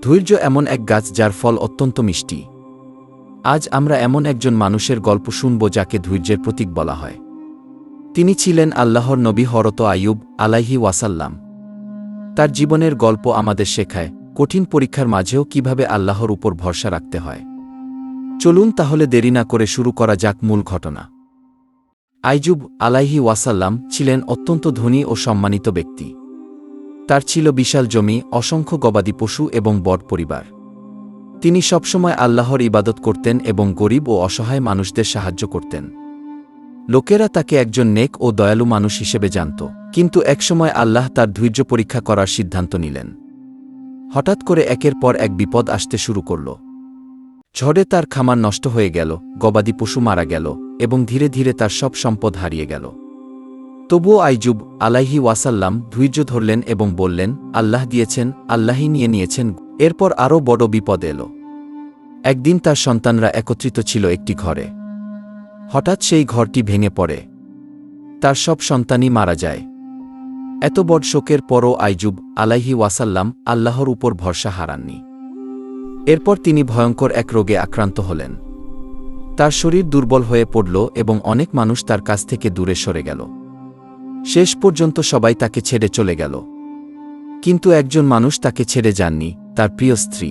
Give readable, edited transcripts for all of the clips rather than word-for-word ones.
ধৈর্য এমন এক গাছ যার ফল অত্যন্ত মিষ্টি। আজ আমরা এমন একজন মানুষের গল্প শুনব যাকে ধৈর্যের প্রতীক বলা হয়। তিনি ছিলেন আল্লাহর নবী হযরত আইয়ুব আলাইহি ওয়াসাল্লাম। তার জীবনের গল্প আমাদের শেখায় কঠিন পরীক্ষার মাঝেও কিভাবে আল্লাহর উপর ভরসা রাখতে হয়। চলুন তাহলে দেরি না করে শুরু করা যাক মূল ঘটনা। আইয়ুব আলাইহি ওয়াসাল্লাম ছিলেন অত্যন্ত ধনী ও সম্মানিত ব্যক্তি। তার ছিল বিশাল জমি, অসংখ্য গবাদি পশু এবং বড় পরিবার। তিনি সবসময় আল্লাহর ইবাদত করতেন এবং গরিব ও অসহায় মানুষদের সাহায্য করতেন। লোকেরা তাকে একজন নেক ও দয়ালু মানুষ হিসেবে জানত। কিন্তু একসময় আল্লাহ তার ধৈর্য পরীক্ষা করার সিদ্ধান্ত নিলেন। হঠাৎ করে একের পর এক বিপদ আসতে শুরু করল। ঝড়ে তার খামার নষ্ট হয়ে গেল, গবাদি পশু মারা গেল এবং ধীরে ধীরে তার সব সম্পদ হারিয়ে গেল। তবুও আইয়ুব আলাইহি ওয়াসাল্লাম ধৈর্য ধরলেন এবং বললেন, আল্লাহ দিয়েছেন, আল্লাহই নিয়ে নিয়েছেন। এরপর আরও বড় বিপদ এল। একদিন তার সন্তানরা একত্রিত ছিল একটি ঘরে। হঠাৎ সেই ঘরটি ভেঙে পড়ে। তার সব সন্তানই মারা যায়। এত বড় শোকের পরও আইয়ুব আলাইহি ওয়াসাল্লাম আল্লাহর উপর ভরসা হারাননি। এরপর তিনি ভয়ঙ্কর এক রোগে আক্রান্ত হলেন। তার শরীর দুর্বল হয়ে পড়ল এবং অনেক মানুষ তার কাছ থেকে দূরে সরে গেল। শেষ পর্যন্ত সবাই তাকে ছেড়ে চলে গেল। কিন্তু একজন মানুষ তাকে ছেড়ে যাননি, তার প্রিয় স্ত্রী।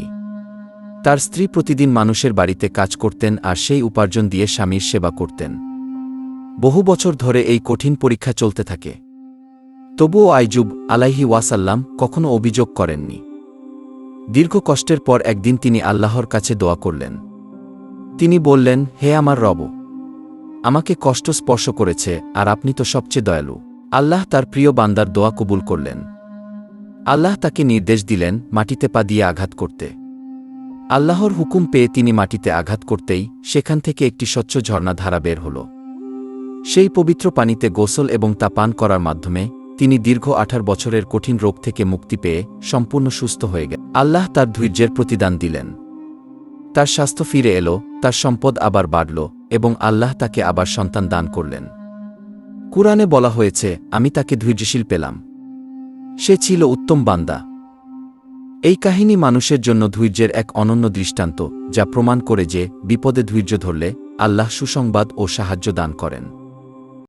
তার স্ত্রী প্রতিদিন মানুষের বাড়িতে কাজ করতেন আর সেই উপার্জন দিয়ে স্বামীর সেবা করতেন। বহু বছর ধরে এই কঠিন পরীক্ষা চলতে থাকে। তবুও আইয়ুব আলাইহি ওয়াসাল্লাম কখনো অভিযোগ করেননি। দীর্ঘ কষ্টের পর একদিন তিনি আল্লাহর কাছে দোয়া করলেন। তিনি বললেন, হে আমার রব, আমাকে কষ্ট স্পর্শ করেছে আর আপনি তো সবচেয়ে দয়ালু। আল্লাহ তার প্রিয় বান্দার দোয়া কবুল করলেন। আল্লাহ তাকে নির্দেশ দিলেন মাটিতে পা দিয়ে আঘাত করতে। আল্লাহর হুকুম পেয়ে তিনি মাটিতে আঘাত করতেই সেখান থেকে একটি স্বচ্ছ ঝর্ণা ধারা বের হল। সেই পবিত্র পানিতে গোসল এবং তা পান করার মাধ্যমে তিনি দীর্ঘ 18 বছরের কঠিন রোগ থেকে মুক্তি পেয়ে সম্পূর্ণ সুস্থ হয়ে গেলেন। আল্লাহ তার ধৈর্যের প্রতিদান দিলেন। তার স্বাস্থ্য ফিরে এল, তার সম্পদ আবার বাড়ল এবং আল্লাহ তাকে আবার সন্তান দান করলেন। কুরআনে বলা হয়েছে, আমি তাকে ধৈর্যশীল পেলাম। সে ছিল উত্তম বান্দা। এই কাহিনী মানুষের জন্য ধৈর্যের এক অনন্য দৃষ্টান্ত, যা প্রমাণ করে যে বিপদে ধৈর্য ধরলে আল্লাহ সুসংবাদ ও সাহায্য দান করেন।